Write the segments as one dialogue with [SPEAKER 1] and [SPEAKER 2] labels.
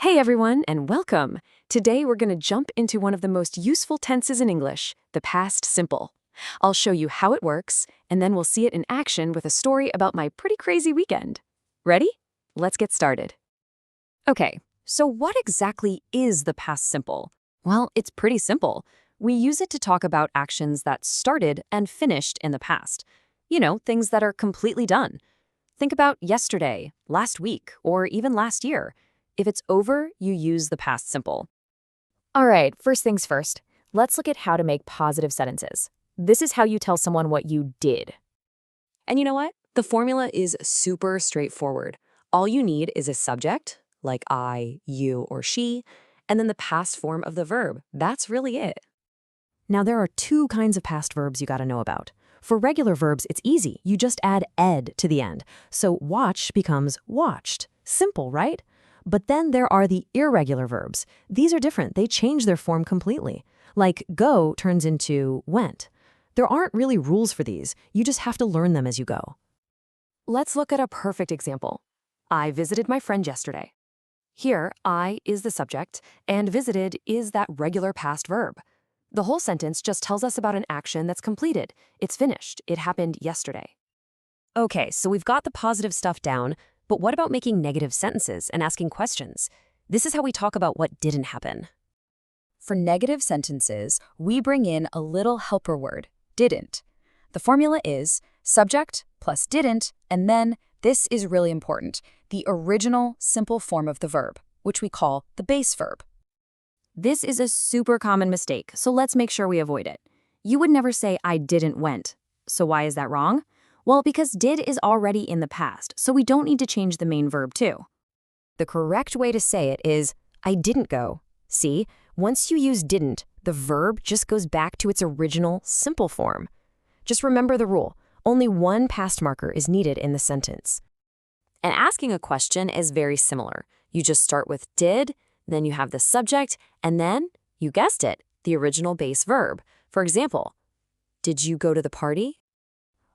[SPEAKER 1] Hey everyone, and welcome! Today we're going to jump into one of the most useful tenses in English, the past simple. I'll show you how it works, and then we'll see it in action with a story about my pretty crazy weekend. Ready? Let's get started. Okay, so what exactly is the past simple? Well, it's pretty simple. We use it to talk about actions that started and finished in the past. You know, things that are completely done. Think about yesterday, last week, or even last year. If it's over, you use the past simple.
[SPEAKER 2] All right, first things first. Let's look at how to make positive sentences. This is how you tell someone what you did.
[SPEAKER 1] And you know what? The formula is super straightforward. All you need is a subject, like I, you, or she, and then the past form of the verb. That's really it. Now, there are two kinds of past verbs you gotta know about. For regular verbs, it's easy. You just add ed to the end. So watch becomes watched. Simple, right? But then there are the irregular verbs. These are different. They change their form completely. Like go turns into went. There aren't really rules for these. You just have to learn them as you go. Let's look at a perfect example. I visited my friend yesterday. Here, I is the subject, and visited is that regular past verb. The whole sentence just tells us about an action that's completed. It's finished. It happened yesterday. Okay, so we've got the positive stuff down, but what about making negative sentences and asking questions? This is how we talk about what didn't happen.
[SPEAKER 2] For negative sentences, we bring in a little helper word, didn't. The formula is subject plus didn't, and then, this is really important, the original simple form of the verb, which we call the base verb. This is a super common mistake, so let's make sure we avoid it. You would never say, I didn't went. So why is that wrong? Well, because did is already in the past, so we don't need to change the main verb too. The correct way to say it is, I didn't go. See, once you use didn't, the verb just goes back to its original simple form. Just remember the rule. Only one past marker is needed in the sentence. And asking a question is very similar. You just start with did, then you have the subject, and then, you guessed it, the original base verb. For example, did you go to the party?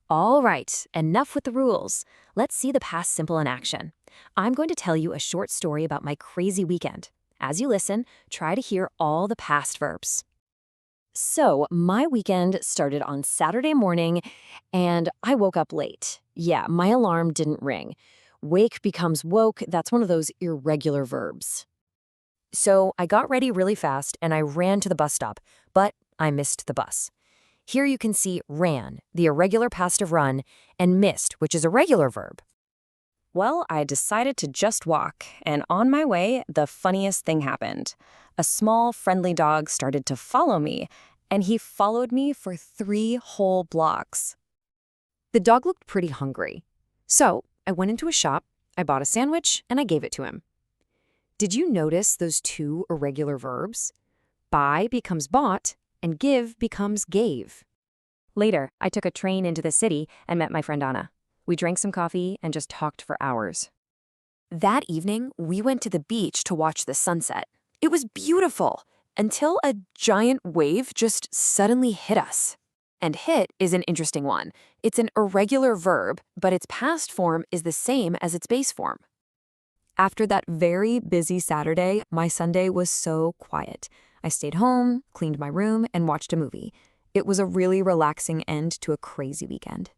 [SPEAKER 2] All right, enough with the rules. Let's see the past simple in action. I'm going to tell you a short story about my crazy weekend. As you listen, try to hear all the past verbs. So, my weekend started on Saturday morning, and I woke up late. Yeah, my alarm didn't ring. Wake becomes woke, that's one of those irregular verbs. So, I got ready really fast, and I ran to the bus stop, but I missed the bus. Here you can see ran, the irregular past of run, and missed, which is a regular verb. Well, I decided to just walk, and on my way, the funniest thing happened. A small, friendly dog started to follow me, and he followed me for 3 whole blocks. The dog looked pretty hungry. So, I went into a shop, I bought a sandwich, and I gave it to him. Did you notice those two irregular verbs? Buy becomes bought, and give becomes gave. Later, I took a train into the city and met my friend Anna. We drank some coffee and just talked for hours. That evening, we went to the beach to watch the sunset. It was beautiful, until a giant wave just suddenly hit us. And hit is an interesting one. It's an irregular verb, but its past form is the same as its base form. After that very busy Saturday, my Sunday was so quiet. I stayed home, cleaned my room, and watched a movie. It was a really relaxing end to a crazy weekend.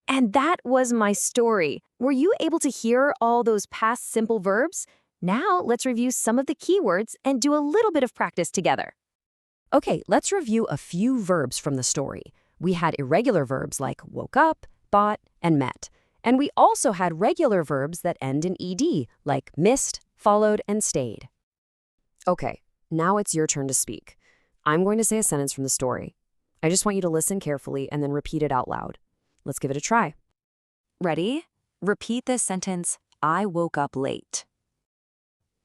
[SPEAKER 2] And that was my story. Were you able to hear all those past simple verbs? Now let's review some of the keywords and do a little bit of practice together. Okay, let's review a few verbs from the story. We had irregular verbs like woke up, bought, and met. And we also had regular verbs that end in ed, like missed, followed, and stayed. Okay. Now it's your turn to speak. I'm going to say a sentence from the story. I just want you to listen carefully and then repeat it out loud. Let's give it a try. Ready? Repeat this sentence, I woke up late.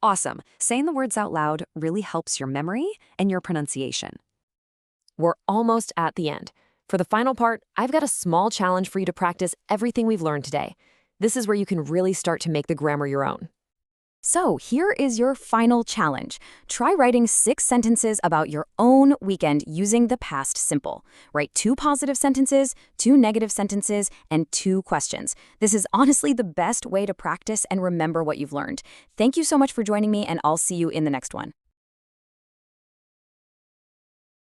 [SPEAKER 2] Awesome. Saying the words out loud really helps your memory and your pronunciation. We're almost at the end. For the final part, I've got a small challenge for you to practice everything we've learned today. This is where you can really start to make the grammar your own. So here is your final challenge. Try writing 6 sentences about your own weekend using the past simple. Write 2 positive sentences, 2 negative sentences, and 2 questions. This is honestly the best way to practice and remember what you've learned. Thank you so much for joining me, and I'll see you in the next one.